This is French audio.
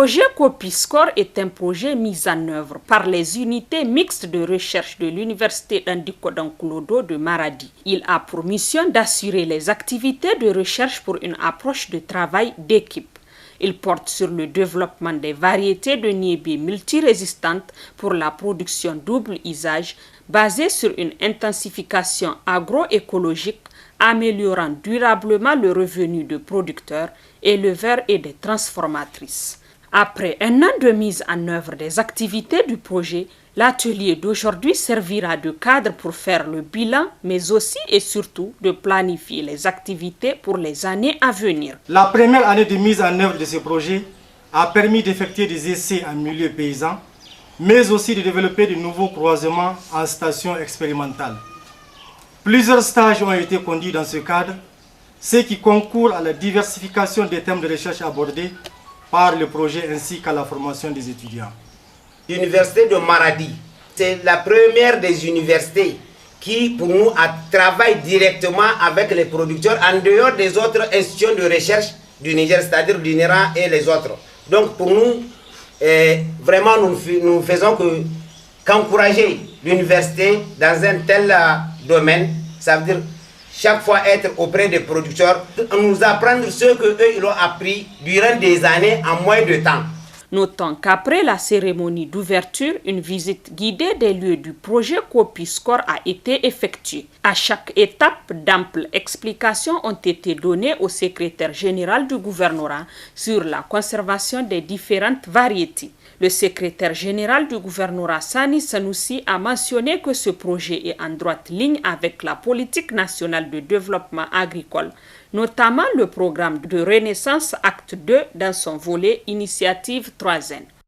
Le projet Copiscore est un projet mis en œuvre par les unités mixtes de recherche de l'Université Dandiko Dankulodo de Maradi. Il a pour mission d'assurer les activités de recherche pour une approche de travail d'équipe. Il porte sur le développement des variétés de niébé multirésistantes pour la production double usage basée sur une intensification agroécologique améliorant durablement le revenu des producteurs, éleveurs et des transformatrices. Après un an de mise en œuvre des activités du projet, l'atelier d'aujourd'hui servira de cadre pour faire le bilan, mais aussi et surtout de planifier les activités pour les années à venir. La première année de mise en œuvre de ce projet a permis d'effectuer des essais en milieu paysan, mais aussi de développer de nouveaux croisements en station expérimentale. Plusieurs stages ont été conduits dans ce cadre, ce qui concourt à la diversification des thèmes de recherche abordés par le projet ainsi qu'à la formation des étudiants. L'université de Maradi, c'est la première des universités qui, pour nous, travaille directement avec les producteurs en dehors des autres institutions de recherche du Niger, c'est-à-dire du NERA et les autres. Donc pour nous, vraiment, nous faisons qu'encourager l'université dans un tel domaine, ça veut dire chaque fois être auprès des producteurs, nous apprendre ce qu'eux ils ont appris durant des années en moins de temps. Notons qu'après la cérémonie d'ouverture, une visite guidée des lieux du projet Copiscore a été effectuée. À chaque étape, d'amples explications ont été données au secrétaire général du gouvernorat sur la conservation des différentes variétés. Le secrétaire général du gouvernorat Sani Sanoussi a mentionné que ce projet est en droite ligne avec la politique nationale de développement agricole, notamment le programme de Renaissance Acte 2 dans son volet Initiative 3N.